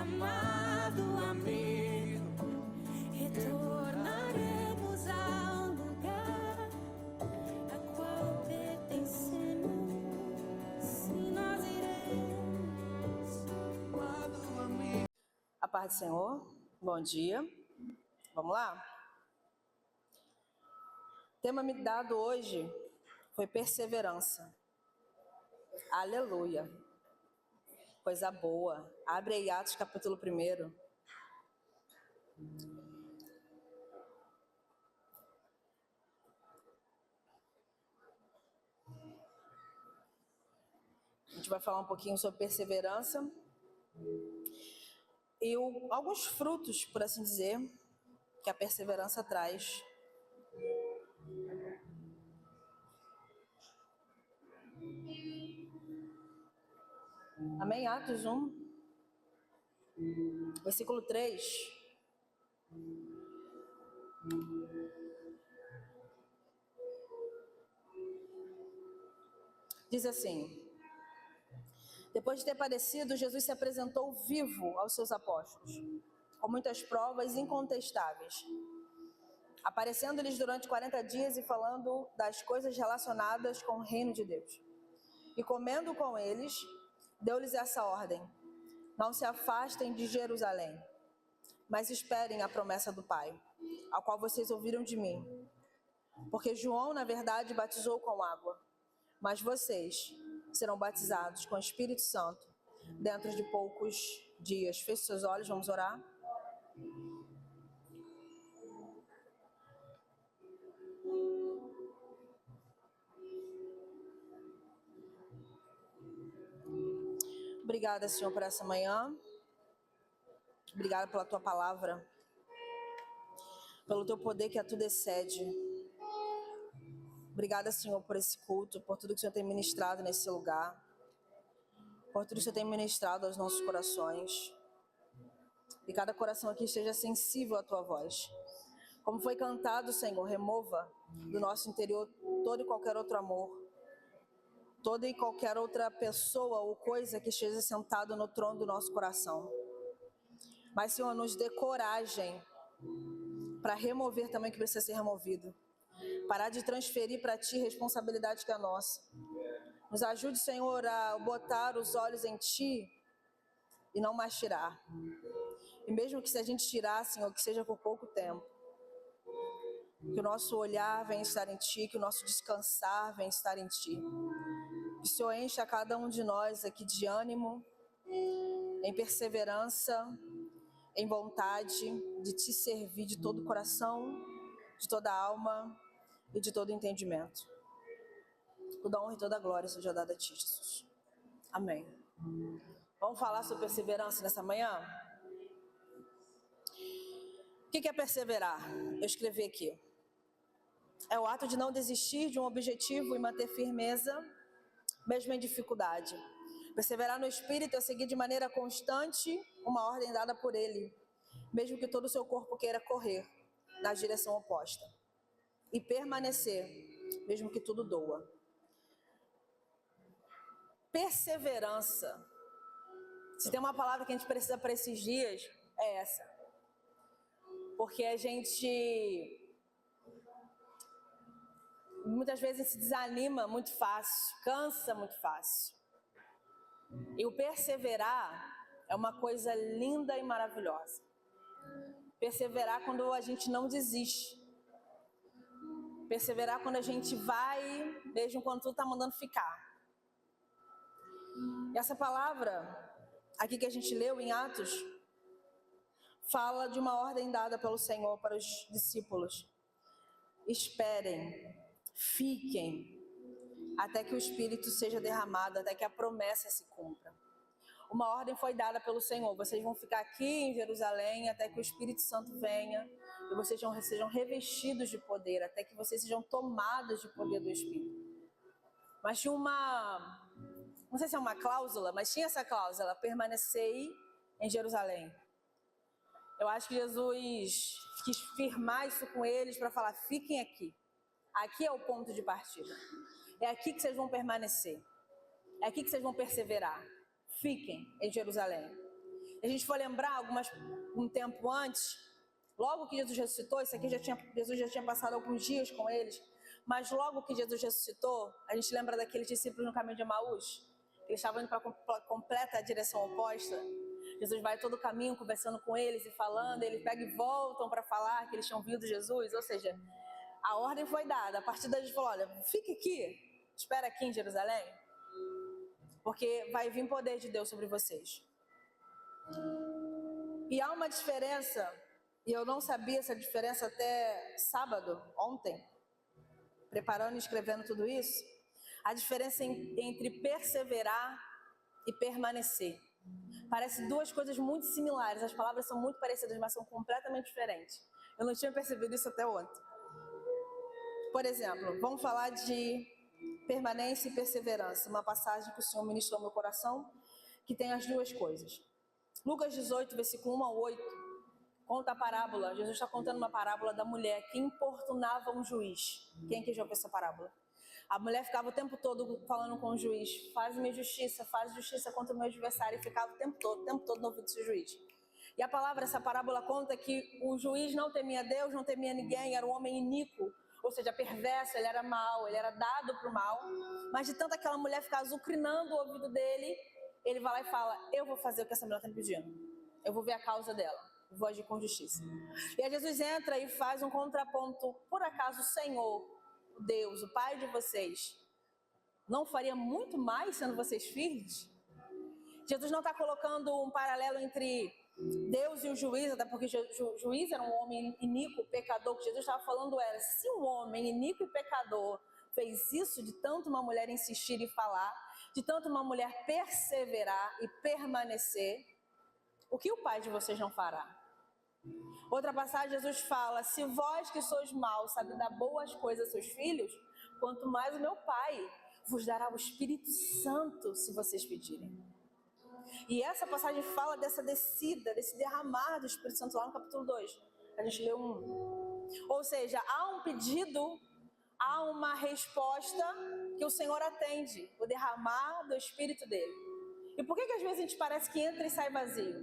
amado amigo, retornaremos ao lugar a qual pertencemos. Sim, nós iremos. Amado amigo. A paz do Senhor, bom dia. Vamos lá? O tema me dado hoje foi perseverança. Aleluia. Coisa boa. Abre aí Atos capítulo 1. A gente vai falar um pouquinho sobre perseverança e alguns frutos, por assim dizer, que a perseverança traz. Amém? Atos 1, versículo 3. Diz assim: depois de ter padecido, Jesus se apresentou vivo aos seus apóstolos, com muitas provas incontestáveis, aparecendo-lhes durante 40 dias e falando das coisas relacionadas com o reino de Deus. E comendo com eles, deu-lhes essa ordem: não se afastem de Jerusalém, mas esperem a promessa do Pai, ao qual vocês ouviram de mim. Porque João, na verdade, batizou com água, mas vocês serão batizados com o Espírito Santo dentro de poucos dias. Feche seus olhos, vamos orar. Obrigada, Senhor, por essa manhã. Obrigada pela tua palavra, pelo teu poder que a tudo excede. Obrigada, Senhor, por esse culto, por tudo que o Senhor tem ministrado nesse lugar, por tudo que o Senhor tem ministrado aos nossos corações. Que cada coração aqui esteja sensível à tua voz. Como foi cantado, Senhor, remova do nosso interior todo e qualquer outro amor, toda e qualquer outra pessoa ou coisa que esteja sentado no trono do nosso coração. Mas, Senhor, nos dê coragem para remover também o que precisa ser removido. Parar de transferir para Ti responsabilidade que é nossa. Nos ajude, Senhor, a botar os olhos em Ti e não mais tirar. E mesmo que se a gente tirar, Senhor, que seja por pouco tempo. Que o nosso olhar venha estar em Ti, que o nosso descansar venha estar em Ti. Que o Senhor encha cada um de nós aqui de ânimo, em perseverança, em vontade de Te servir de todo o coração, de toda a alma e de todo o entendimento. Toda a honra e toda a glória seja dada a Ti, Jesus. Amém. Vamos falar sobre perseverança nessa manhã? O que é perseverar? Eu escrevi aqui. É o ato de não desistir de um objetivo e manter firmeza, mesmo em dificuldade. Perseverar no Espírito é seguir de maneira constante uma ordem dada por Ele, mesmo que todo o seu corpo queira correr na direção oposta. E permanecer, mesmo que tudo doa. Perseverança. Se tem uma palavra que a gente precisa para esses dias, é essa. Porque a gente muitas vezes se desanima muito fácil, cansa muito fácil. E o perseverar é uma coisa linda e maravilhosa. Perseverar quando a gente não desiste. Perseverar quando a gente vai, mesmo quando tudo está mandando ficar. E essa palavra aqui que a gente leu em Atos fala de uma ordem dada pelo Senhor para os discípulos. Esperem, fiquem, até que o Espírito seja derramado, até que a promessa se cumpra. Uma ordem foi dada pelo Senhor: vocês vão ficar aqui em Jerusalém até que o Espírito Santo venha e vocês sejam revestidos de poder, até que vocês sejam tomados de poder do Espírito. Mas tinha não sei se é uma cláusula, mas tinha essa cláusula: permanecei em Jerusalém. Eu acho que Jesus quis firmar isso com eles para falar: fiquem aqui. Aqui é o ponto de partida. É aqui que vocês vão permanecer. É aqui que vocês vão perseverar. Fiquem em Jerusalém. A gente for lembrar um tempo antes, logo que Jesus ressuscitou, isso aqui Jesus já tinha passado alguns dias com eles, mas logo que Jesus ressuscitou, a gente lembra daqueles discípulos no caminho de Emaús, eles estavam indo para a completa direção oposta. Jesus vai todo o caminho conversando com eles e falando, eles pegam e voltam para falar que eles tinham visto Jesus, ou seja, a ordem foi dada. A partir daí, Jesus falou: olha, fique aqui, espera aqui em Jerusalém, porque vai vir poder de Deus sobre vocês. E há uma diferença, e eu não sabia essa diferença até sábado, ontem, preparando e escrevendo tudo isso, a diferença entre perseverar e permanecer. Parece duas coisas muito similares, as palavras são muito parecidas, mas são completamente diferentes. Eu não tinha percebido isso até ontem. Por exemplo, vamos falar de permanência e perseverança, uma passagem que o Senhor ministrou no meu coração, que tem as duas coisas. Lucas 18, versículo 1 ao 8, conta a parábola. Jesus está contando uma parábola da mulher que importunava um juiz. Quem que já ouviu essa parábola? A mulher ficava o tempo todo falando com o juiz: faz-me justiça contra o meu adversário, e ficava o tempo todo no ouvido do juiz. E essa parábola conta que o juiz não temia Deus, não temia ninguém, era um homem iníquo, ou seja, perverso, ele era mau, ele era dado para o mal, mas de tanto aquela mulher ficar azucrinando o ouvido dele, ele vai lá e fala: eu vou fazer o que essa mulher está me pedindo, eu vou ver a causa dela, eu vou agir com justiça. E aí Jesus entra e faz um contraponto: por acaso o Senhor, Deus, o Pai de vocês, não faria muito mais sendo vocês filhos? Jesus não está colocando um paralelo entre Deus e o juiz, até porque o juiz era um homem iníquo, pecador. O que Jesus estava falando era: se um homem iníquo e pecador fez isso de tanto uma mulher insistir e falar, de tanto uma mulher perseverar e permanecer, o que o Pai de vocês não fará? Outra passagem, Jesus fala: se vós que sois maus sabem dar boas coisas aos seus filhos, quanto mais o meu Pai vos dará o Espírito Santo se vocês pedirem. E essa passagem fala dessa descida, desse derramar do Espírito Santo lá no capítulo 2. A gente leu 1. Ou seja, há um pedido, há uma resposta que o Senhor atende, o derramar do Espírito dele. E por que às vezes a gente parece que entra e sai vazio?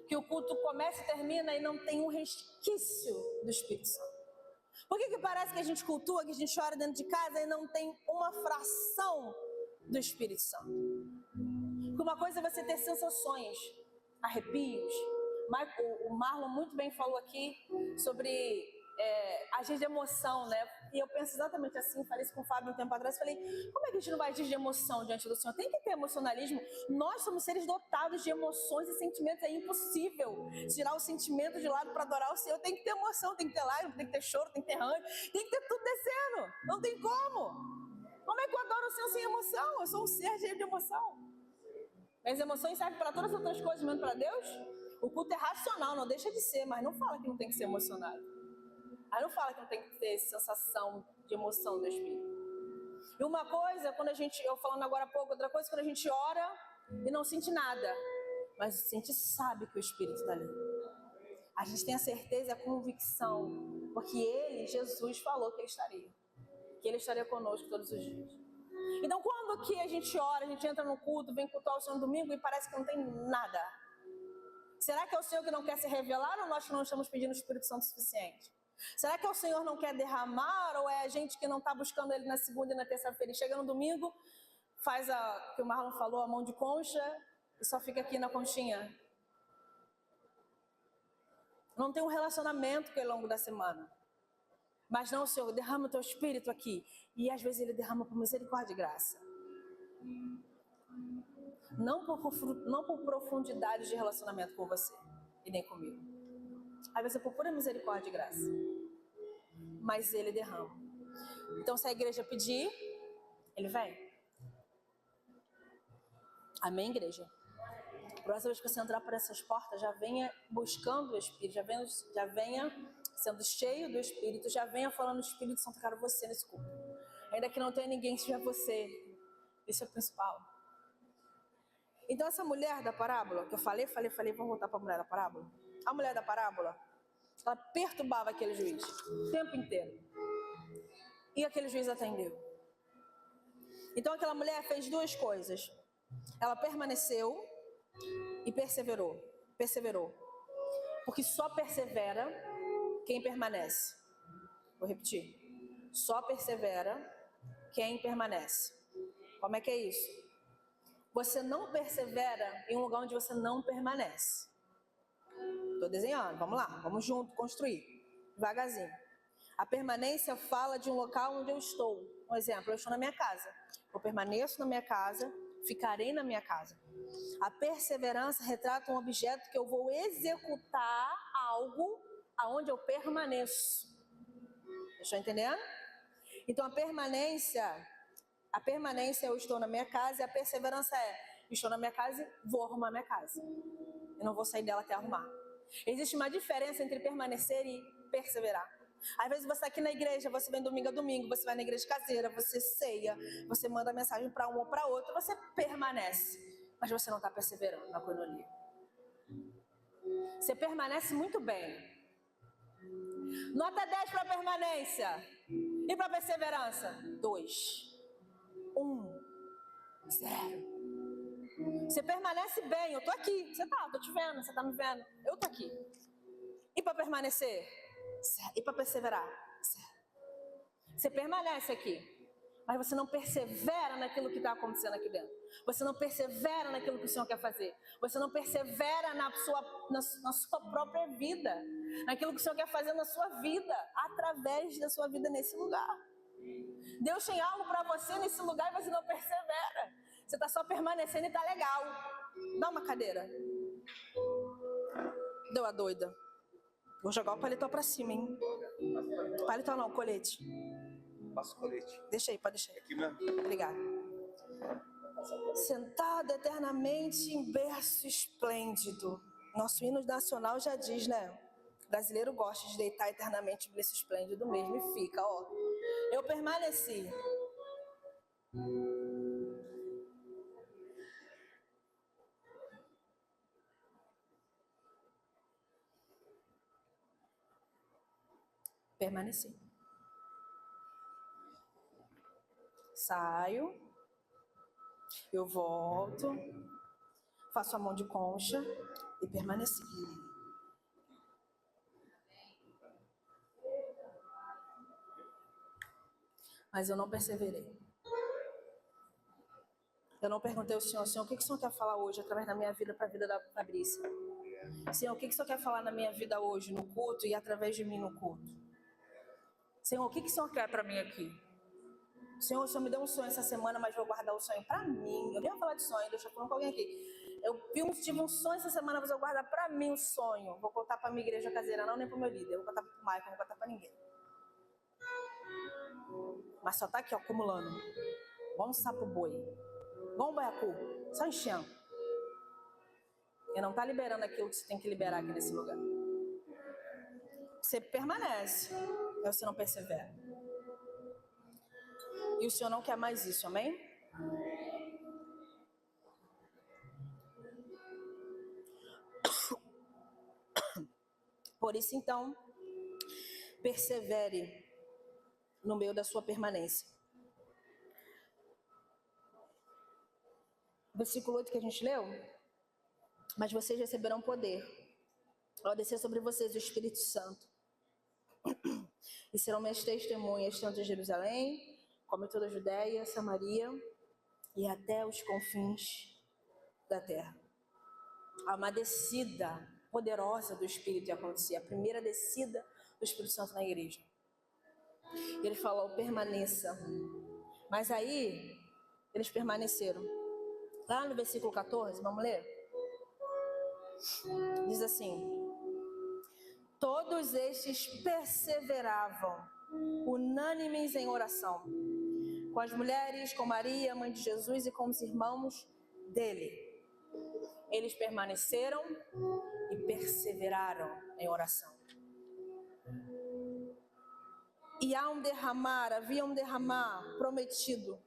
Que o culto começa e termina e não tem um resquício do Espírito Santo. Por que parece que a gente cultua, que a gente ora dentro de casa e não tem uma fração do Espírito Santo? Porque uma coisa é você ter sensações, arrepios. O Marlon muito bem falou aqui sobre agir de emoção, né? E eu penso exatamente assim, falei isso com o Fábio um tempo atrás, falei: como é que a gente não vai agir de emoção diante do Senhor? Tem que ter emocionalismo. Nós somos seres dotados de emoções e sentimentos, é impossível tirar o sentimento de lado para adorar o Senhor. Tem que ter emoção, tem que ter lágrimas, tem que ter choro, tem que ter ranho, tem que ter tudo descendo. Não tem como. Como é que eu adoro o Senhor sem emoção? Eu sou um ser cheio de emoção. Mas emoções servem para todas as outras coisas, menos para Deus? O culto é racional, não deixa de ser, mas não fala que não tem que ser emocionado. Aí não fala que não tem que ter sensação de emoção do Espírito. E uma coisa, eu falando agora há pouco, outra coisa, quando a gente ora e não sente nada, mas a gente sabe que o Espírito está ali. A gente tem a certeza e a convicção, porque ele, Jesus, falou que ele estaria conosco todos os dias. Então, quando que a gente ora, a gente entra no culto, vem cultuar o Senhor no domingo e parece que não tem nada? Será que é o Senhor que não quer se revelar ou nós que não estamos pedindo o Espírito Santo o suficiente? Será que o Senhor não quer derramar ou é a gente que não está buscando Ele na segunda e na terça-feira e chega no domingo, faz o que o Marlon falou, a mão de concha e só fica aqui na conchinha? Não tem um relacionamento com Ele ao longo da semana. Mas não, Senhor, derrama o Teu Espírito aqui. E às vezes Ele derrama por misericórdia e graça. Não por profundidade de relacionamento com você e nem comigo. Às vezes é por pura misericórdia e graça. Mas Ele derrama. Então, se a igreja pedir, Ele vem. Amém, igreja? A próxima vez que você entrar por essas portas, já venha buscando o Espírito, já venha sendo cheio do Espírito, já venha falando: Espírito Santo, eu quero você nesse culto. Ainda que não tenha ninguém, seja você. Isso é o principal. Então, essa mulher da parábola, que eu falei, vamos voltar para a mulher da parábola. A mulher da parábola, ela perturbava aquele juiz o tempo inteiro. E aquele juiz atendeu. Então, aquela mulher fez duas coisas. Ela permaneceu e perseverou. Porque só persevera quem permanece. Vou repetir. Só persevera quem permanece. Como é que é isso? Você não persevera em um lugar onde você não permanece. Estou desenhando, vamos lá, vamos junto construir, devagarzinho. A permanência fala de um local onde eu estou. Um exemplo, eu estou na minha casa. Eu permaneço na minha casa, ficarei na minha casa. A perseverança retrata um objeto que eu vou executar algo aonde eu permaneço. Estão entendendo? Então a permanência eu estou na minha casa, e a perseverança estou na minha casa e vou arrumar minha casa. Eu não vou sair dela até arrumar. Existe uma diferença entre permanecer e perseverar. Às vezes você está aqui na igreja, você vem domingo a domingo, você vai na igreja caseira, você ceia, você manda mensagem para um ou para outro, você permanece, mas você não está perseverando na coinonia. Você permanece muito bem. Nota 10 para permanência. E para perseverança? 2. 1. 0. Você permanece bem, eu tô aqui. Você tá, eu tô te vendo, você tá me vendo. Eu tô aqui. E para permanecer? 0. E para perseverar? 0. Você permanece aqui, mas você não persevera naquilo que está acontecendo aqui dentro. Você não persevera naquilo que o Senhor quer fazer. Você não persevera na sua própria vida, naquilo que o Senhor quer fazer na sua vida, através da sua vida nesse lugar. Deus tem algo para você nesse lugar e você não persevera. Você está só permanecendo e está legal. Dá uma cadeira. Deu a doida. Vou jogar o paletó para cima, hein? Paletó não, colete. Passa o colete. Deixa aí, pode deixar. Aqui mesmo. Obrigada. Sentado eternamente em berço esplêndido. Nosso hino nacional já diz, né? O brasileiro gosta de deitar eternamente em berço esplêndido mesmo e fica, ó. Eu permaneci. Permaneci. Saio. Eu volto. Faço a mão de concha e permaneci. Mas eu não perseverei. Eu não perguntei ao Senhor, o que o Senhor quer falar hoje através da minha vida para a vida da Fabrícia? Senhor, o que o Senhor quer falar na minha vida hoje no culto e através de mim no culto? Senhor, o que o Senhor quer para mim aqui? Senhor, o Senhor me deu um sonho essa semana, mas vou guardar o sonho para mim. Eu nem vou falar de sonho, deixa eu falar com alguém aqui. Eu tive um sonho essa semana, mas eu vou guardar para mim o sonho. Vou contar para a minha igreja caseira, não nem para o meu líder. Eu vou contar para o Michael, não vou contar para ninguém. Mas só tá aqui, ó, acumulando. Bom sapo boi. Bom baiacu. Só enchendo. E não tá liberando aquilo que você tem que liberar aqui nesse lugar. Você permanece, mas você não persevera. E o Senhor não quer mais isso, amém? Por isso, então, persevere no meio da sua permanência. Versículo 8 que a gente leu. Mas vocês receberão poder ao descer sobre vocês o Espírito Santo. E serão minhas testemunhas tanto em Jerusalém, como em toda a Judéia, Samaria e até os confins da terra. Há uma descida poderosa do Espírito ia acontecer. A primeira descida do Espírito Santo na igreja. Ele falou, permaneça. Mas aí, eles permaneceram. Lá no versículo 14, vamos ler? Diz assim: todos estes perseveravam, unânimes em oração, com as mulheres, com Maria, mãe de Jesus, e com os irmãos dele. Eles permaneceram e perseveraram em oração. E havia um derramar prometido.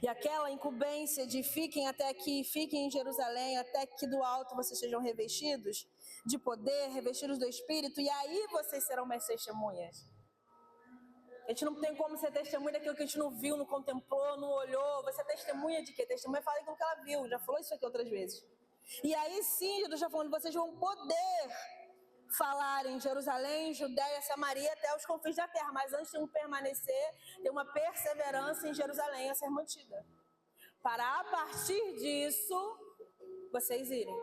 E aquela incumbência de fiquem até aqui, fiquem em Jerusalém, até que do alto vocês sejam revestidos de poder, revestidos do Espírito, e aí vocês serão minhas testemunhas. A gente não tem como ser testemunha daquilo que a gente não viu, não contemplou, não olhou. Você é testemunha de quê? Testemunha fala daquilo que ela viu, já falou isso aqui outras vezes. E aí sim, Jesus está falando, vocês vão poder falar em Jerusalém, Judéia, Samaria, até os confins da terra. Mas antes tem um permanecer, tem uma perseverança em Jerusalém a ser mantida. Para a partir disso, vocês irem.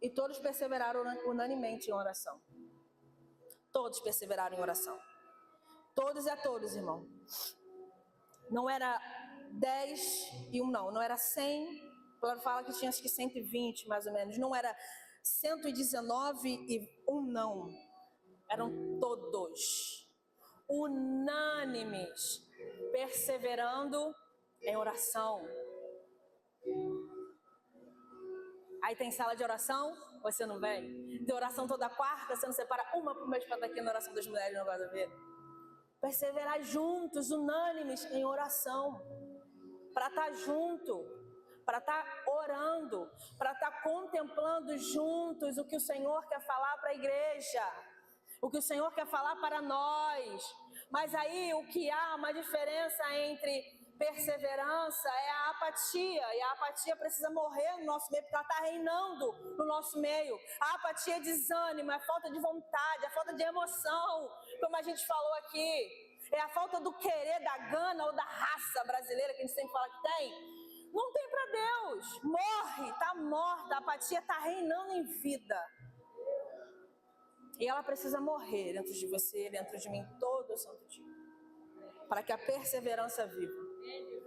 E todos perseveraram unanimemente em oração. Todos perseveraram em oração. Todos e a todos, irmão. Não era 10 e 1 não era 100. Ela fala que tinha acho que 120 mais ou menos. Não era 119 e 1 não. Eram todos unânimes, perseverando em oração. Aí tem sala de oração, você não vem. Tem oração toda quarta, você não separa uma por mês para estar aqui na oração das mulheres, não gosta de ver. Perseverar juntos, unânimes em oração. Para estar junto, para estar orando, para estar contemplando juntos o que o Senhor quer falar para a igreja. O que o Senhor quer falar para nós. Mas aí o que há uma diferença entre perseverança é a apatia, e a apatia precisa morrer no nosso meio, porque ela está reinando no nosso meio. A apatia é desânimo, é falta de vontade, é falta de emoção, como a gente falou aqui, é a falta do querer, da gana ou da raça brasileira que a gente sempre fala que tem. Não tem para Deus, morre, está morta, a apatia está reinando em vida. E ela precisa morrer dentro de você, dentro de mim, todo o santo dia, para que a perseverança viva.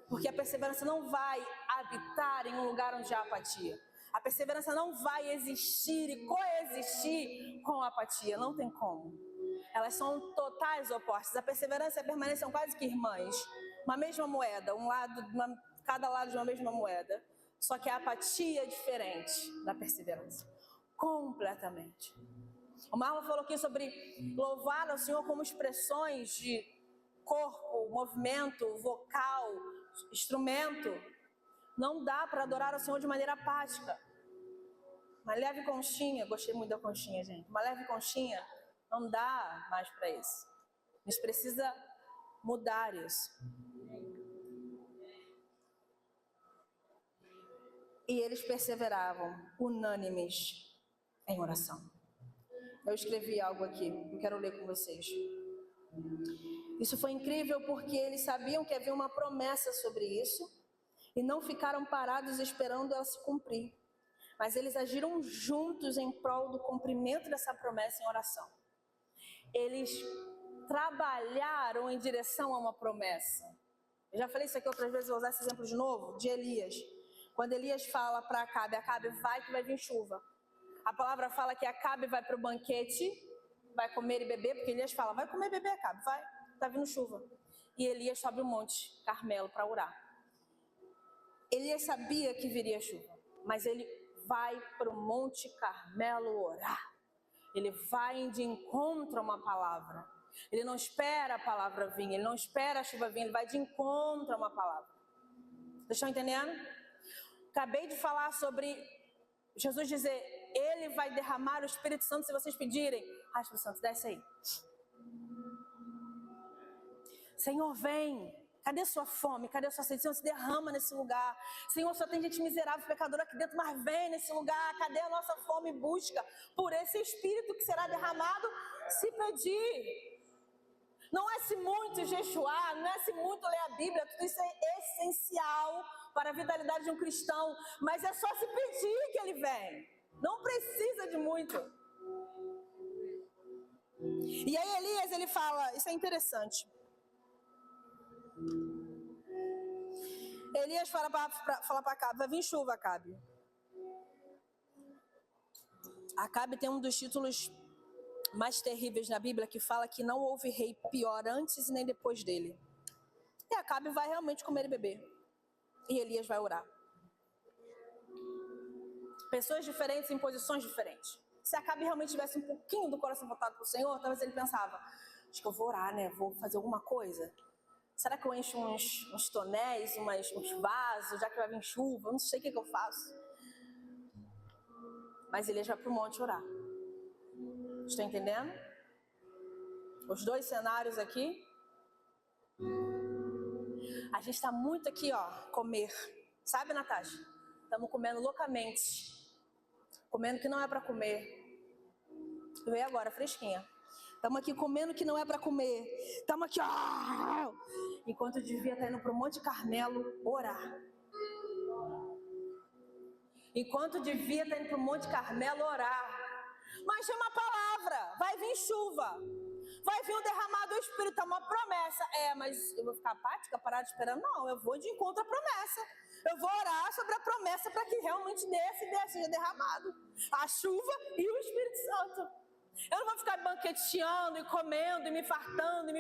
Porque a perseverança não vai habitar em um lugar onde há apatia. A perseverança não vai existir e coexistir com a apatia. Não tem como. Elas são totais opostas. A perseverança e a permanência são quase que irmãs. Uma mesma moeda, cada lado de uma mesma moeda. Só que a apatia é diferente da perseverança. Completamente. O Marlon falou aqui sobre louvar ao Senhor como expressões de corpo, movimento, vocal, instrumento. Não dá para adorar ao Senhor de maneira apática. Uma leve conchinha, gostei muito da conchinha, gente. Uma leve conchinha, não dá mais para isso. A gente precisa mudar isso. E eles perseveravam, unânimes em oração. Eu escrevi algo aqui, eu quero ler com vocês. Isso foi incrível porque eles sabiam que havia uma promessa sobre isso e não ficaram parados esperando ela se cumprir. Mas eles agiram juntos em prol do cumprimento dessa promessa em oração. Eles trabalharam em direção a uma promessa. Eu já falei isso aqui outras vezes, vou usar esse exemplo de novo, de Elias. Quando Elias fala para Acabe, vai que vai vir chuva. A palavra fala que Acabe vai para o banquete, vai comer e beber, porque Elias fala, vai comer e beber, Acabe, vai, está vindo chuva. E Elias sobe o monte Carmelo para orar. Elias sabia que viria chuva, mas ele vai para o monte Carmelo orar. Ele vai de encontro a uma palavra. Ele não espera a palavra vir, ele não espera a chuva vir, ele vai de encontro a uma palavra. Vocês estão entendendo? Acabei de falar sobre Jesus dizer, ele vai derramar o Espírito Santo se vocês pedirem. Ah, Espírito Santo, desce aí. Senhor, vem. Cadê sua fome? Cadê sua sede? Senhor, se derrama nesse lugar. Senhor, só tem gente miserável, pecadora aqui dentro, mas vem nesse lugar. Cadê a nossa fome e busca por esse Espírito que será derramado se pedir? Não é se muito jejuar, não é se muito ler a Bíblia, tudo isso é essencial para a vitalidade de um cristão, mas é só se pedir que ele vem. Não precisa de muito. E aí Elias, ele fala, isso é interessante. Elias fala para Acabe, vai vir chuva, Acabe. Acabe tem um dos títulos mais terríveis na Bíblia, que fala que não houve rei pior antes e nem depois dele. E Acabe vai realmente comer e beber. E Elias vai orar. Pessoas diferentes em posições diferentes. Se Acabe realmente tivesse um pouquinho do coração voltado para o Senhor, talvez ele pensava, acho que eu vou orar, né? Vou fazer alguma coisa. Será que eu encho uns tonéis, uns vasos, já que vai vir chuva? Eu não sei o que eu faço. Mas Elias vai para o monte orar. Estão entendendo? Os dois cenários aqui. A gente está muito aqui, ó, comer. Sabe, Natasha? Estamos comendo loucamente. Comendo que não é para comer. Veio agora, fresquinha. Estamos aqui comendo que não é para comer. Estamos aqui, ó. Enquanto eu devia estar indo para o Monte Carmelo orar. Enquanto devia estar indo para o Monte Carmelo orar. Mas tem uma palavra, vai vir chuva, vai vir o derramado do Espírito, é uma promessa. Mas eu vou ficar apática, parar de esperar? Não, eu vou de encontro à promessa. Eu vou orar sobre a promessa para que realmente seja derramado a chuva e o Espírito Santo. Eu não vou ficar banqueteando e comendo e me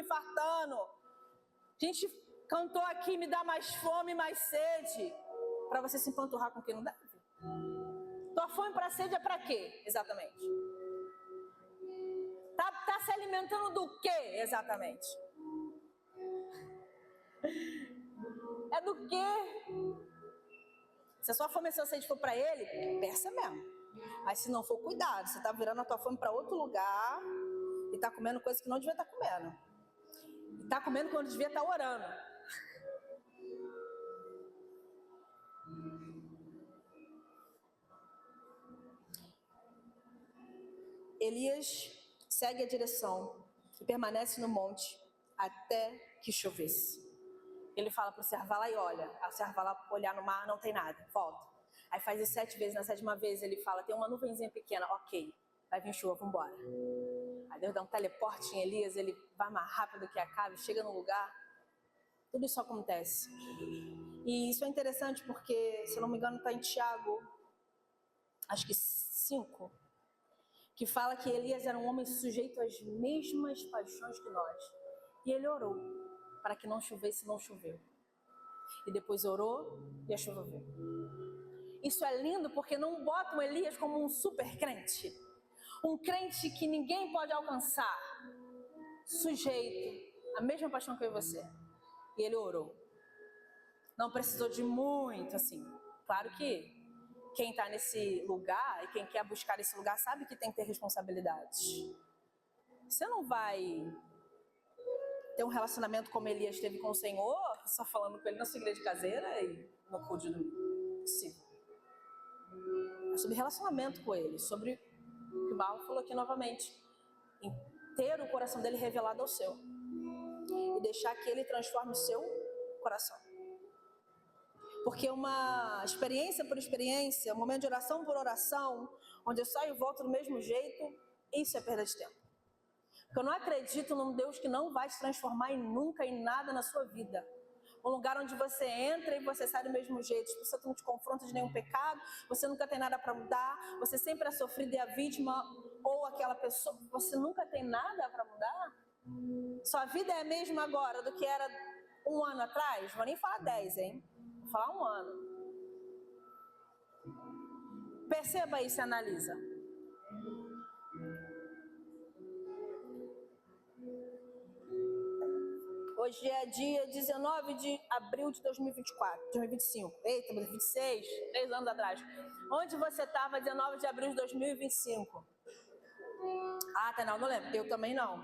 fartando. A gente cantou aqui, me dá mais fome e mais sede, para você se empanturrar com quem não deve. Tua fome para sede é para quê, exatamente? Tá se alimentando do quê, exatamente? É do quê? Se a sua fome e a sua sede for para ele, peça mesmo. Mas se não for, cuidado. Você tá virando a tua fome para outro lugar e tá comendo coisa que não devia estar comendo. E tá comendo quando devia estar orando. Elias segue a direção e permanece no monte até que chovesse. Ele fala para o servo, vai lá e olha. Aí o servo vai lá olhar no mar, não tem nada, volta. Aí faz isso 7 vezes, na 7ª vez ele fala, tem uma nuvenzinha pequena, ok, vai vir chuva, vambora. Aí Deus dá um teleporte em Elias, ele vai mais rápido que a Acabe, chega no lugar, tudo isso acontece. E isso é interessante porque, se eu não me engano, está em Tiago, acho que 5, que fala que Elias era um homem sujeito às mesmas paixões que nós. E ele orou para que não chovesse, não choveu. E depois orou e a chuva veio. Isso é lindo porque não botam Elias como um super crente. Um crente que ninguém pode alcançar. Sujeito à mesma paixão que eu e você. E ele orou. Não precisou de muito, assim. Claro que quem está nesse lugar e quem quer buscar esse lugar sabe que tem que ter responsabilidades. Você não vai ter um relacionamento como Elias teve com o Senhor, só falando com ele na sua igreja caseira e no culto do possível. É sobre relacionamento com ele, sobre o que o Barro falou aqui novamente. Em ter o coração dele revelado ao seu. E deixar que ele transforme o seu coração. Porque uma experiência por experiência, um momento de oração por oração, onde eu saio e volto do mesmo jeito, isso é perda de tempo. Porque eu não acredito num Deus que não vai se transformar nunca em nada na sua vida. Um lugar onde você entra e você sai do mesmo jeito. Você não te confronta de nenhum pecado, você nunca tem nada para mudar, você sempre é sofrido e a vítima ou aquela pessoa, você nunca tem nada para mudar. Sua vida é a mesma agora do que era 1 ano atrás? Vou nem falar 10, hein? Vou falar 1 ano. Perceba isso e analisa. Hoje é dia 19 de abril de 2025. Eita, 2026, 3 anos atrás. Onde você estava 19 de abril de 2025? Ah, tá, não lembro. Eu também não.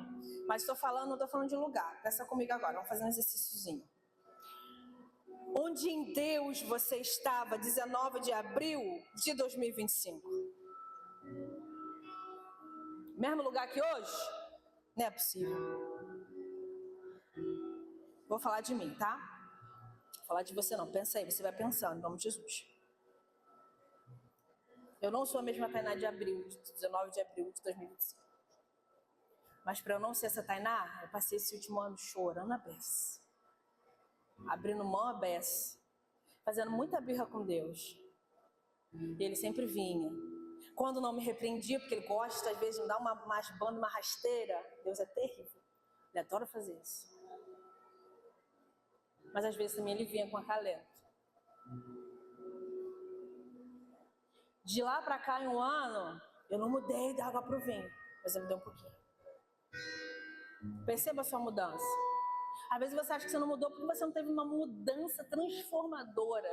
Mas não estou falando de lugar. Pensa comigo agora, vamos fazer um exercíciozinho. Onde em Deus você estava 19 de abril de 2025? Mesmo lugar que hoje? Não é possível. Vou falar de mim, tá? Vou falar de você não. Pensa aí, você vai pensando, em nome de Jesus. Eu não sou a mesma Tainá de abril, de 19 de abril de 2025. Mas para eu não ser essa Tainá, eu passei esse último ano chorando a beça. Abrindo mão a beça. Fazendo muita birra com Deus. E Ele sempre vinha. Quando não me repreendia, porque Ele gosta às vezes de me dar uma banda, uma rasteira. Deus é terrível. Ele adora fazer isso. Mas às vezes também Ele vinha com acalento. De lá para cá, em 1 ano, eu não mudei da água para o vinho, mas eu mudei um pouquinho. Perceba a sua mudança. Às vezes você acha que você não mudou porque você não teve uma mudança transformadora.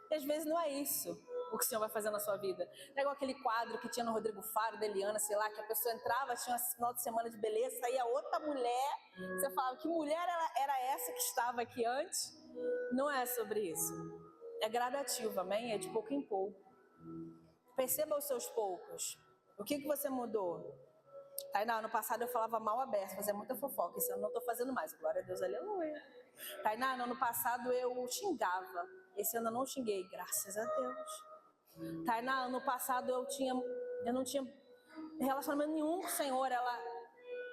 E às vezes não é isso. o que o Senhor vai fazer na sua vida. Não é igual aquele quadro que tinha no Rodrigo Faro, da Eliana, sei lá, que a pessoa entrava, tinha um final de semana de beleza, saía outra mulher, você falava, que mulher era essa que estava aqui antes? Não é sobre isso. É gradativo, amém? É de pouco em pouco. Perceba os seus poucos. O que você mudou? Tainá, ano passado eu falava mal aberto, fazia muita fofoca. Esse ano não estou fazendo mais. Glória a Deus, aleluia. Tainá, no ano passado eu xingava. Esse ano eu não xinguei, graças a Deus. Tainá, ano passado eu não tinha relacionamento nenhum com o Senhor. Ela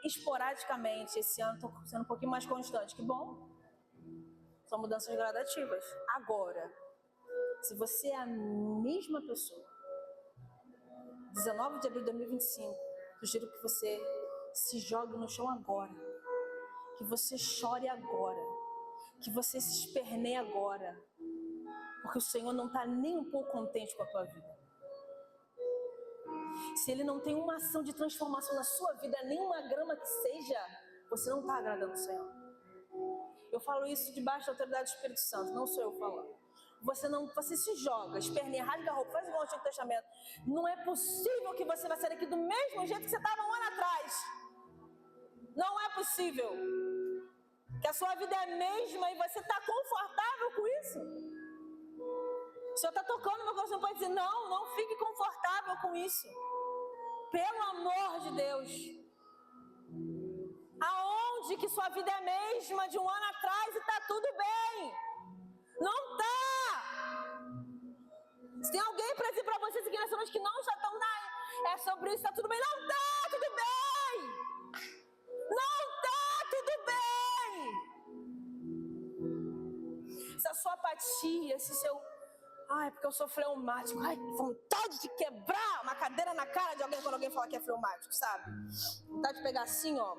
esporadicamente. Esse ano estou sendo um pouquinho mais constante. Que bom. São mudanças gradativas. Agora, se você é a mesma pessoa, 19 de abril de 2025, sugiro que você se jogue no chão agora, que você chore agora, que você se esperneie agora, porque o Senhor não está nem um pouco contente com a tua vida. Se Ele não tem uma ação de transformação na sua vida, nem uma grama que seja, você não está agradando o Senhor. Eu falo isso debaixo da autoridade do Espírito Santo, não sou eu falando. Você se joga, esperneia, rasga a roupa, faz igual ao Antigo Testamento. Não é possível que você vai sair daqui do mesmo jeito que você estava um ano atrás. Não é possível. Que a sua vida é a mesma e você está confortável com isso. O Senhor está tocando no meu coração para dizer, não fique confortável com isso. Pelo amor de Deus. Aonde que sua vida é a mesma de um ano atrás e está tudo bem? Não está. Se tem alguém para dizer para vocês aqui nessa noite que não já estão é sobre isso, está tudo bem. Não está tudo bem. Não está tudo bem. Essa sua apatia, esse seu... Ai, porque eu sou fleumático. Ai, vontade de quebrar uma cadeira na cara de alguém quando alguém fala que é fleumático, sabe? Vontade de pegar assim, ó.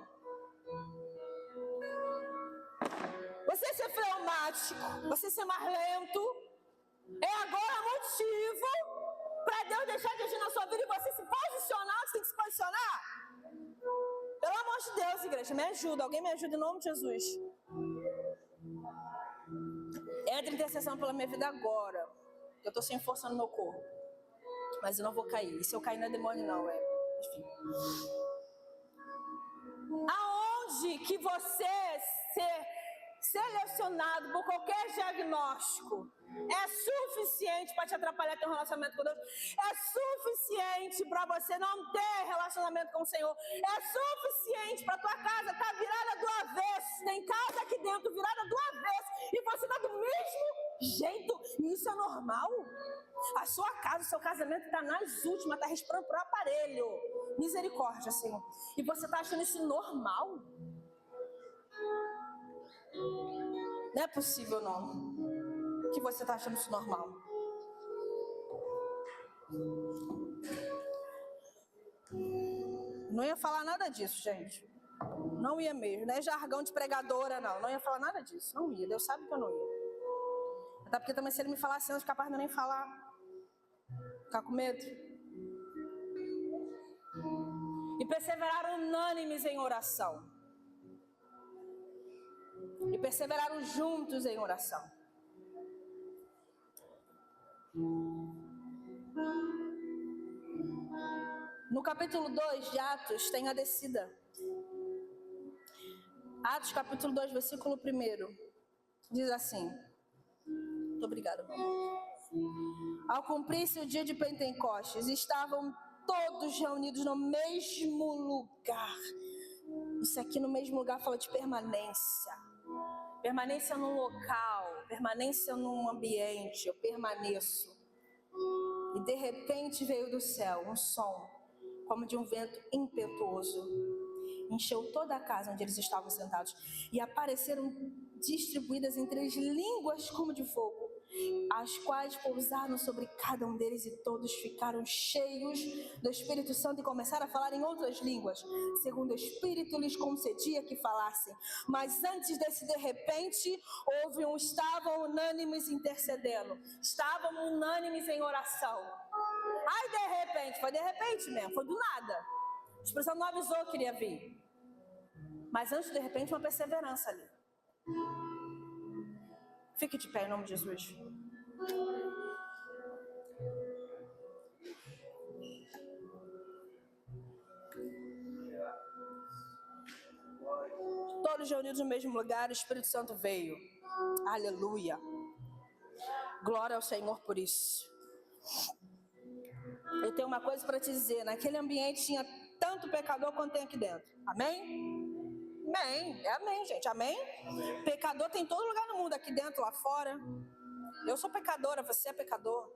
Você ser fleumático, você ser mais lento, é agora motivo para Deus deixar de agir na sua vida e você se posicionar. Você tem que se posicionar. Pelo amor de Deus, igreja, me ajuda. Alguém me ajuda em nome de Jesus. Entra em intercessão pela minha vida agora. Eu estou sem força no meu corpo. Mas eu não vou cair. E se eu cair não é demônio não, enfim. Aonde que você ser selecionado por qualquer diagnóstico é suficiente para te atrapalhar teu relacionamento com Deus? É suficiente para você não ter relacionamento com o Senhor? É suficiente para tua casa estar virada do avesso? Tem casa aqui dentro virada do avesso e você está do mesmo jeito? E isso é normal? A sua casa, o seu casamento está nas últimas, está respirando por aparelho. Misericórdia, Senhor. E você está achando isso normal? Não é possível, não. Que você está achando isso normal. Não ia falar nada disso, gente. Não ia mesmo. Não é jargão de pregadora, não. Não ia falar nada disso. Não ia. Deus sabe que eu não ia. Até porque também se ele me falasse antes, capaz de eu nem falar. Ficar com medo. E perseveraram unânimes em oração. E perseveraram juntos em oração. No capítulo 2 de Atos tem a descida. Atos capítulo 2, versículo 1. Diz assim. Muito obrigada, meu amor. Ao cumprir-se o dia de Pentecostes, estavam todos reunidos no mesmo lugar. Isso aqui no mesmo lugar fala de permanência. Permanência num local, permanência num ambiente, eu permaneço. E de repente veio do céu um som, como de um vento impetuoso. Encheu toda a casa onde eles estavam sentados. E apareceram distribuídas em 3 línguas como de fogo, as quais pousaram sobre cada um deles, e todos ficaram cheios do Espírito Santo e começaram a falar em outras línguas, segundo o Espírito lhes concedia que falassem. Mas antes desse de repente, estavam unânimes intercedendo, estavam unânimes em oração. Ai, de repente, foi de repente mesmo, foi do nada. A expressão não avisou que iria vir. Mas antes, de repente, uma perseverança ali. Fique de pé em nome de Jesus. todos no mesmo lugar, o Espírito Santo veio. Aleluia. Glória ao Senhor por isso. Eu tenho uma coisa para te dizer. Naquele ambiente tinha tanto pecador quanto tem aqui dentro. Amém? Amém. É amém, gente. Amém? Pecador tem em todo lugar no mundo. Aqui dentro, lá fora. Eu sou pecadora, você é pecador.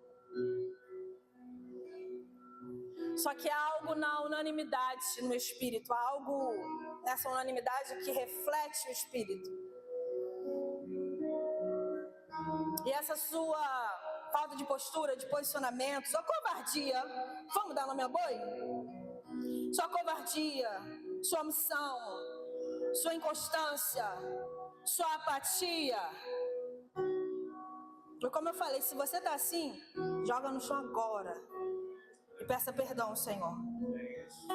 Só que há algo na unanimidade no Espírito. Há algo nessa unanimidade que reflete o Espírito. E essa sua falta de postura, de posicionamento, sua covardia, vamos dar nome a boi? Sua covardia, sua omissão, sua inconstância, sua apatia. E como eu falei, se você está assim, joga no chão agora e peça perdão ao Senhor.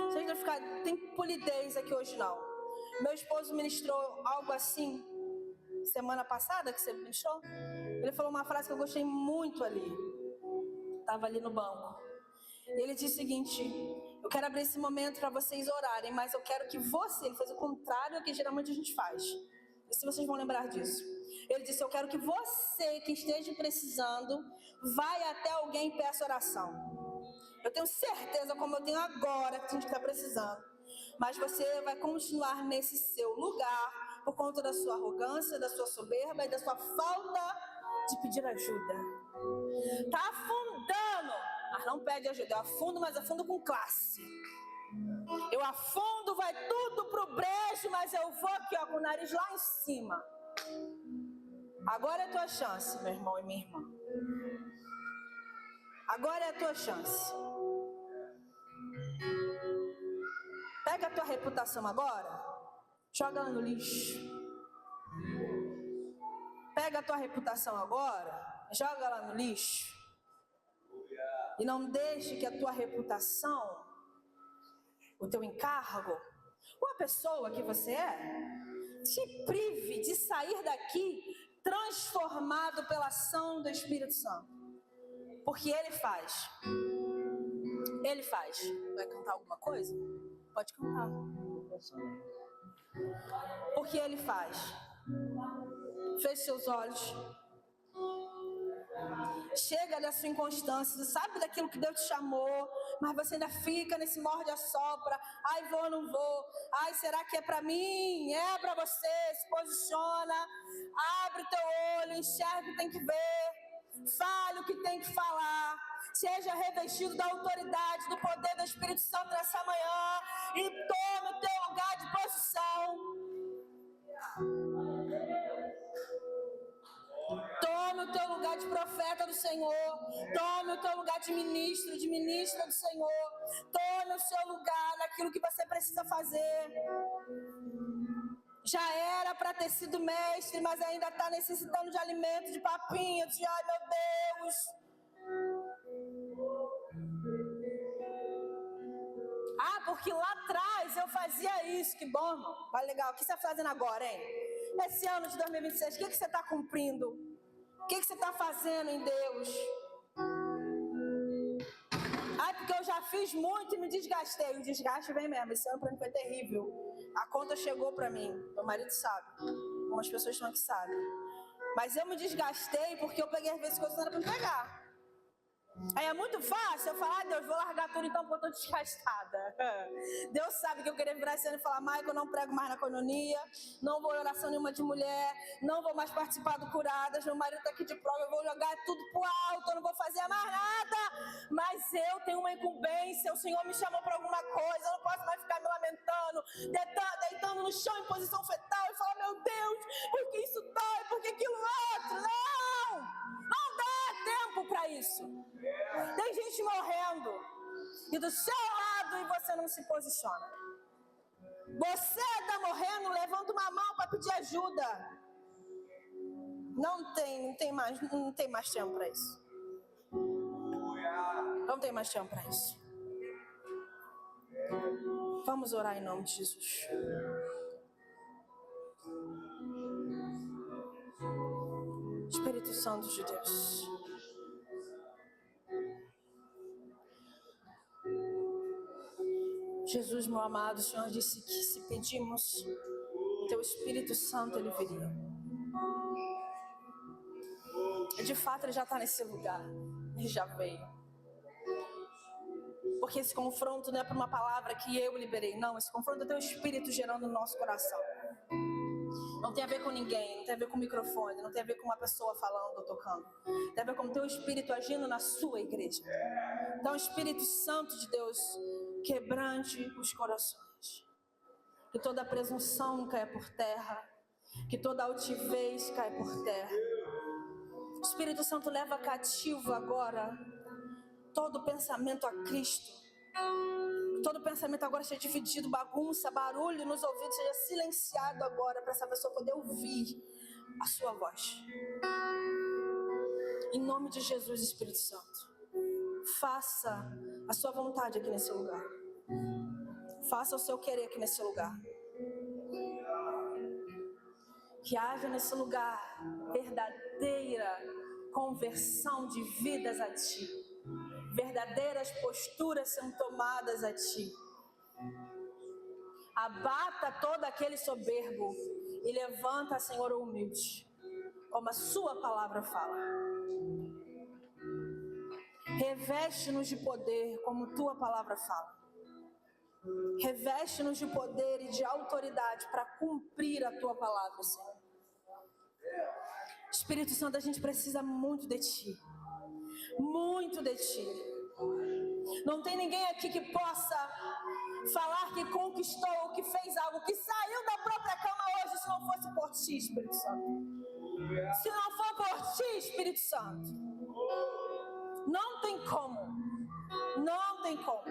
Você não vai ficar, tem polidez aqui hoje não. Meu esposo ministrou algo assim semana passada que você ministrou. Ele falou uma frase que eu gostei muito ali. Estava ali no banco. E ele disse o seguinte: eu quero abrir esse momento para vocês orarem, mas eu quero que você, ele fez o contrário do que geralmente a gente faz. E se vocês vão lembrar disso. Ele disse: eu quero que você que esteja precisando, vai até alguém e peça oração. Eu tenho certeza, como eu tenho agora, que a gente está precisando. Mas você vai continuar nesse seu lugar por conta da sua arrogância, da sua soberba e da sua falta de pedir ajuda. Tá afundando, mas não pede ajuda. Eu afundo, mas afundo com classe. Eu afundo, vai tudo pro brejo, mas eu vou aqui, ó, com o nariz lá em cima. Agora é a tua chance, meu irmão e minha irmã. Agora é a tua chance. Pega a tua reputação agora, joga ela no lixo. Pega a tua reputação agora, joga ela no lixo. E não deixe que a tua reputação, o teu encargo, ou a pessoa que você é, te prive de sair daqui transformado pela ação do Espírito Santo. Porque Ele faz. Ele faz. Vai cantar alguma coisa? Pode cantar. Porque Ele faz. Feche seus olhos. Chega da sua inconstância, sabe daquilo que Deus te chamou, mas você ainda fica nesse morde-a-sopra. Ai, vou ou não vou? Ai, será que é pra mim? É pra você. Se posiciona, abre o teu olho, enxerga o que tem que ver, fale o que tem que falar. Seja revestido da autoridade, do poder do Espírito Santo nessa manhã e tome o teu lugar de posição. Tome o teu lugar de profeta do Senhor. Tome o teu lugar de ministro, de ministra do Senhor. Tome o seu lugar naquilo que você precisa fazer. Já era para ter sido mestre, mas ainda está necessitando de alimento, de papinha, de ai meu Deus. Ah, porque lá atrás eu fazia isso. Que bom, irmão. Vai legal. O que você está fazendo agora, hein? Esse ano de 2026, o que você está cumprindo? O que você está fazendo em Deus? Ah, porque eu já fiz muito e me desgastei. O desgaste vem mesmo. Esse ano para mim foi terrível. A conta chegou para mim. Meu marido sabe. Algumas pessoas estão aqui sabem. Mas eu me desgastei porque eu peguei as vezes que eu era para me pegar. Aí é muito fácil eu falar: Deus, vou largar tudo então porque eu estou desgastada. Deus sabe que eu queria virar esse ano e falar: Michael, eu não prego mais na coinonia, não vou em oração nenhuma de mulher, não vou mais participar do Curadas, meu marido está aqui de prova, eu vou jogar tudo pro alto, eu não vou fazer mais nada. Mas eu tenho uma incumbência, o Senhor me chamou para alguma coisa, eu não posso mais ficar me lamentando, deitando no chão em posição fetal e falar: meu Deus, por que isso dói, por que aquilo outro? Não! Não dá tempo para isso. Tem gente morrendo e do seu lado e você não se posiciona. Você está morrendo, levanta uma mão para pedir ajuda. Não tem mais tempo para isso. Não tem mais tempo para isso. Vamos orar em nome de Jesus. Espírito Santo de Deus. Jesus, meu amado, o Senhor disse que se pedimos Teu Espírito Santo, ele viria. E de fato, ele já está nesse lugar. Ele já veio. Porque esse confronto não é por uma palavra que eu liberei. Não, esse confronto é teu Espírito gerando no nosso coração. Não tem a ver com ninguém, não tem a ver com o microfone, não tem a ver com uma pessoa falando ou tocando. Tem a ver com o teu Espírito agindo na sua igreja. Então, Espírito Santo de Deus, quebrante os corações. Que toda presunção caia por terra. Que toda altivez caia por terra. Espírito Santo, leva cativo agora todo pensamento a Cristo. Todo pensamento agora seja dividido, bagunça, barulho nos ouvidos, seja silenciado agora para essa pessoa poder ouvir a sua voz. Em nome de Jesus, Espírito Santo, faça a sua vontade aqui nesse lugar. Faça o seu querer aqui nesse lugar. Que haja nesse lugar verdadeira conversão de vidas a Ti. Verdadeiras posturas são tomadas a Ti. Abata todo aquele soberbo e levanta, Senhor, o humilde, como a Sua palavra fala. Reveste-nos de poder, como Tua palavra fala. Reveste-nos de poder e de autoridade para cumprir a Tua palavra, Senhor. Espírito Santo, a gente precisa muito de Ti. Muito de Ti. Não tem ninguém aqui que possa falar que conquistou ou que fez algo, que saiu da própria cama hoje, se não fosse por Ti, Espírito Santo. Se não for por Ti, Espírito Santo. Não tem como. Não tem como.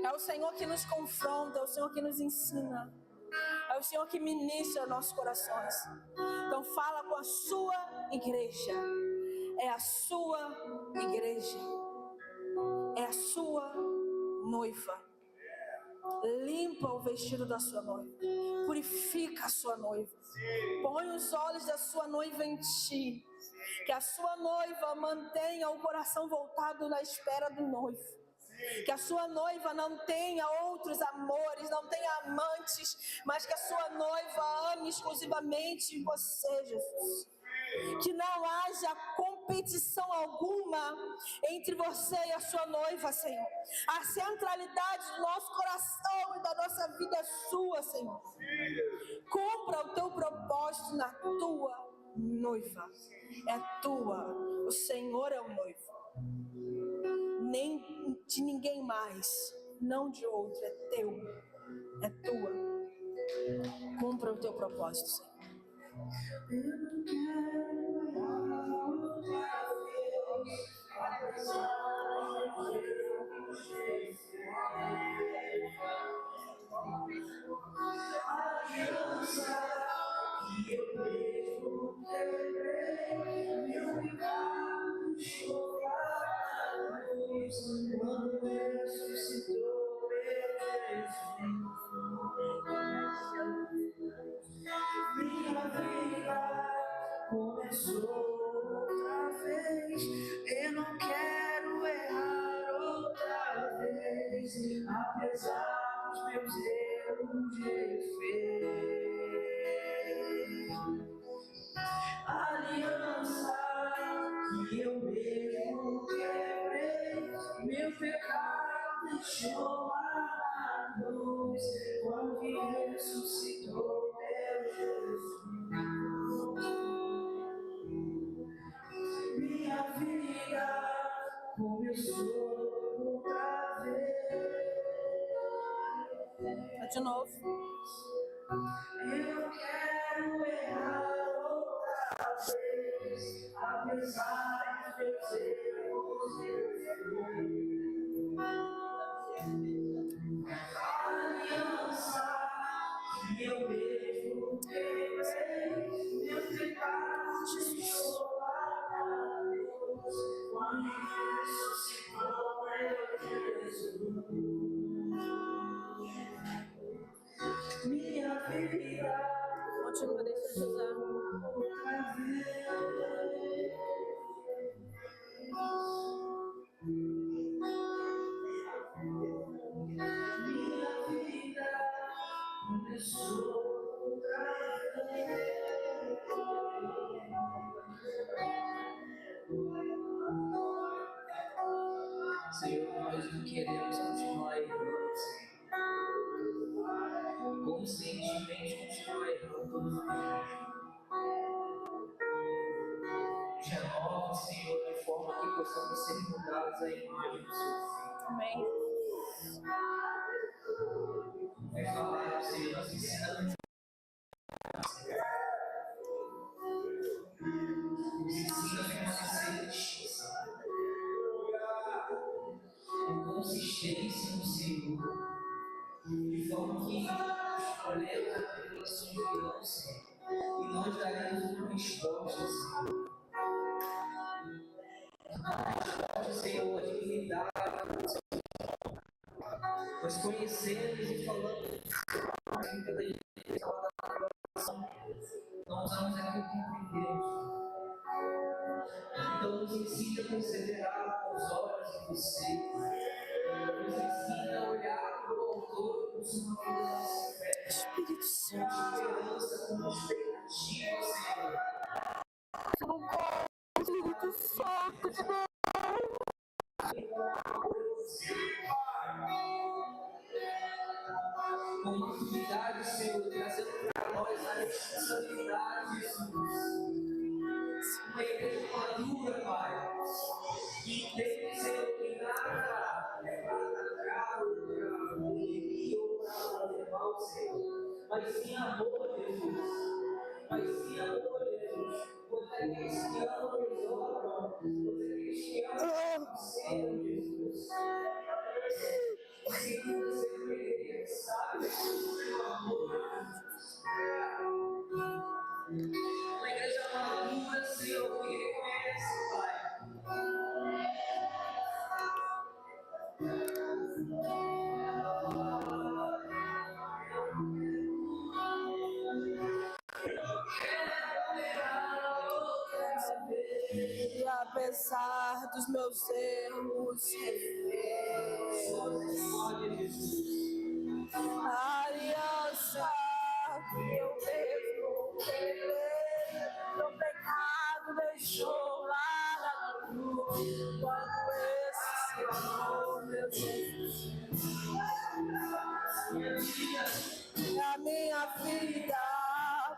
É o Senhor que nos confronta, é o Senhor que nos ensina. É o Senhor que ministra nossos corações. Então fala com a sua igreja. É a sua igreja. É a sua noiva. Limpa o vestido da sua noiva. Purifica a sua noiva. Põe os olhos da sua noiva em ti. Que a sua noiva mantenha o coração voltado na espera do noivo. Que a sua noiva não tenha outros amores, não tenha amantes, mas que a sua noiva ame exclusivamente você, Jesus. Que não haja competição alguma entre você e a sua noiva, Senhor. A centralidade do nosso coração e da nossa vida é sua, Senhor. Cumpra o teu propósito na tua noiva. É tua. O Senhor é o noivo. Nem de ninguém mais, não de outro, é teu, é tua. Cumpra o teu propósito, Senhor. Quando ressuscitou, minha vida começou outra vez. Eu não quero errar outra vez, apesar dos meus erros de fé. Aliança que eu mesmo quebrei, meu pecado deixou lá na luz, quando ressuscitou meu Jesus. Minha vida começou outra vez. De novo. Eu quero errar outra vez, apesar de meus erros aliança que eu mesmo quebrei, meus pecados deixou lá na cruz, quando ressuscitou meu Jesus. Minha vida Continua, deixa eu usar. outra vez. Minha vida Senhor, nós não queremos continuar errando, Senhor. Conscientemente continuar errando todos os dias. Nos renova, Senhor, de forma que possamos ser mudados à imagem do Seu Filho. Amém. Vai falar, Senhor, nos ensina nos ensina a ser justiça, com consistência no Senhor, de forma que os problemas e tribulações virão, Senhor, e nós daremos uma resposta, Senhor. Senhor, a dignidade, nós conhecemos e falamos nós usamos aquilo que entendemos. Então nos ensina a perseverar com os olhos em você. Nos ensina a olhar para o autor e consumador da nossa fé. Espírito Com Santo. esperança, com expectativa, Senhor. Espírito Santo de Deus. Com maturidade, Senhor, trazendo para nós a responsabilidade, Jesus. Uma igreja madura, Pai, que entende, Senhor, que nada é para atacar ou para oprimir ou para levar, Senhor, mas sim amor, Jesus. Mas sim amor, Jesus. Quando é cristiano, eles oram. Quando é cristiano, eles serão, Jesus. Ensina-nos a ser uma igreja que sabe o seu amor. Uma igreja madura, Senhor, que reconhece, Pai. E apesar dos meus erros, a aliança que eu mesmo quebrei, meu pecado deixou lá na cruz, quando esse Senhor, meu Jesus, a minha vida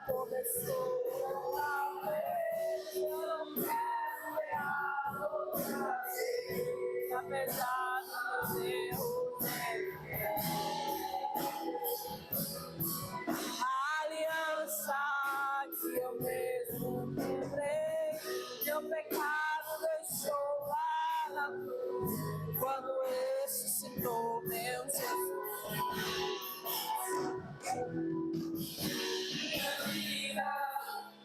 começou a ver, eu não quero errar outra vez, apesar dos meus erros. A aliança que eu mesmo quebrei, meu pecado deixou lá na cruz, quando ressuscitou meu Jesus. Minha vida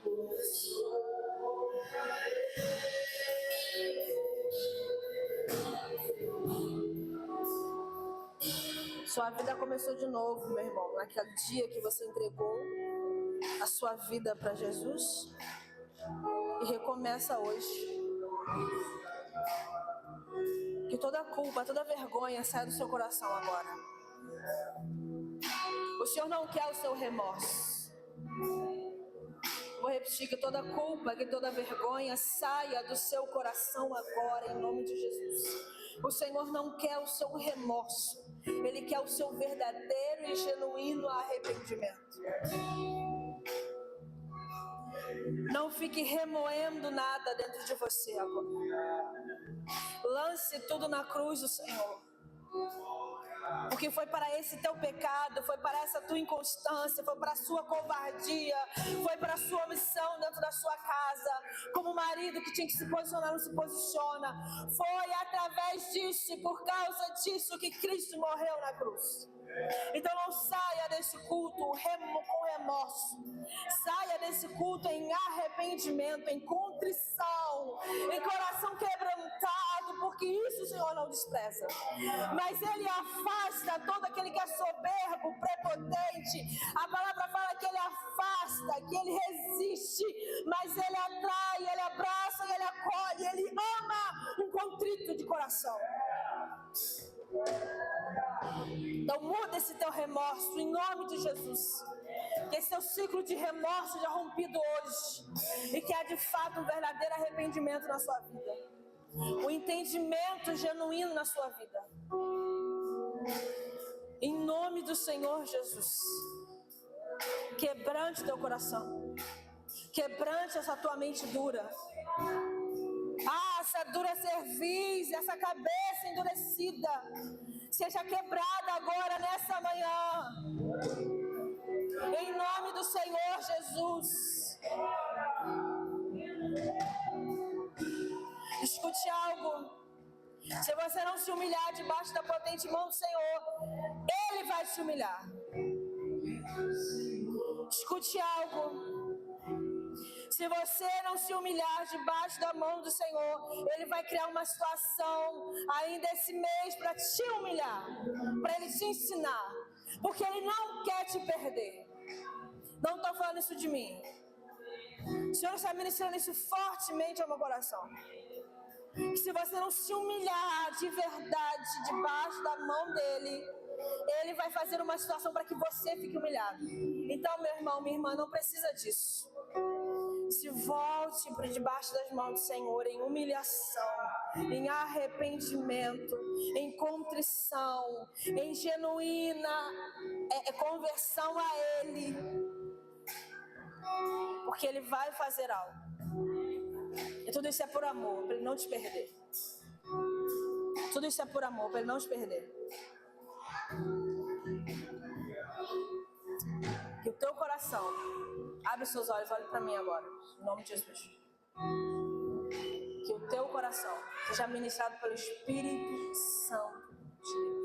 começou outra vez. Sua vida começou de novo, meu irmão, naquele dia que você entregou a sua vida para Jesus, e recomeça hoje. Que toda culpa, toda vergonha saia do seu coração agora. O Senhor não quer o seu remorso. Vou repetir, que toda culpa, que toda vergonha saia do seu coração agora, em nome de Jesus. O Senhor não quer o seu remorso. Ele quer o seu verdadeiro e genuíno arrependimento. Não fique remoendo nada dentro de você agora. Lance tudo na cruz do Senhor. Porque foi para esse teu pecado, foi para essa tua inconstância, foi para a sua covardia, foi para a sua omissão dentro da sua casa, como marido que tinha que se posicionar, não se posiciona. Foi através disso e por causa disso que Cristo morreu na cruz. Então não saia desse culto com remorso. Saia desse culto em arrependimento, em contrição, em coração quebrantado, porque isso o Senhor não despreza. Mas Ele afasta todo aquele que é soberbo, prepotente. A palavra fala que Ele afasta, que Ele resiste, mas Ele atrai, Ele abraça, Ele acolhe, Ele ama um contrito de coração. Então muda esse teu remorso em nome de Jesus. Que esse teu ciclo de remorso seja rompido hoje, e que há de fato um verdadeiro arrependimento na sua vida. o entendimento genuíno na sua vida. Em nome do Senhor Jesus. Quebrante teu coração. Quebrante essa tua mente dura. Essa dura cerviz, essa cabeça endurecida, seja quebrada agora nessa manhã. Em nome do Senhor Jesus. Escute algo. Se você não se humilhar debaixo da potente mão do Senhor, Ele vai te humilhar. Escute algo. Se você não se humilhar debaixo da mão do Senhor, Ele vai criar uma situação ainda esse mês para te humilhar, para Ele te ensinar, porque Ele não quer te perder. Não estou falando isso de mim. O Senhor está ministrando isso fortemente ao meu coração. Que se você não se humilhar de verdade debaixo da mão dEle, Ele vai fazer uma situação para que você fique humilhado. Então, meu irmão, minha irmã, não precisa disso. Se volte para debaixo das mãos do Senhor em humilhação, em arrependimento, em contrição, em genuína conversão a Ele. Porque Ele vai fazer algo. E tudo isso é por amor, para Ele não te perder. Tudo isso é por amor, para Ele não te perder. Que o teu coração, abre os seus olhos, olhe para mim agora, em nome de Jesus. Que o teu coração seja ministrado pelo Espírito Santo de Deus.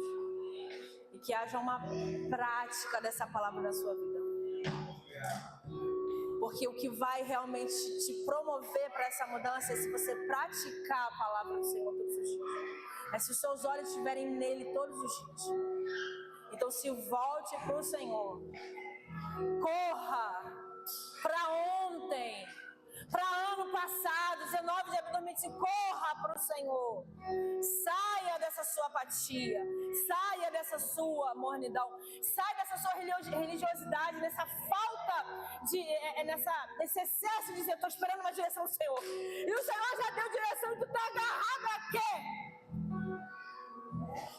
E que haja uma prática dessa palavra na sua vida. Porque o que vai realmente te promover para essa mudança é se você praticar a palavra do Senhor todos os dias. É se os seus olhos estiverem nele todos os dias. Então se volte para o Senhor. Corra para ontem, para ano passado, 19 de abril de 2025, corra para o Senhor. Saia dessa sua apatia, saia dessa sua mornidão, saia dessa sua religiosidade, dessa falta de, nesse excesso de dizer, estou esperando uma direção do Senhor. E o Senhor já deu direção e tu está agarrado a quê?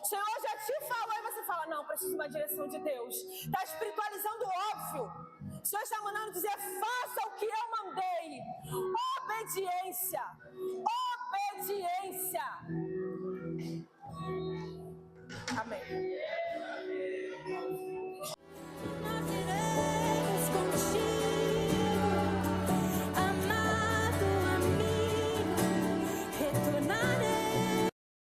O Senhor já te falou e você fala, não, preciso de uma direção de Deus. Está espiritualizando o óbvio. O Senhor está mandando dizer, faça o que eu mandei. Obediência.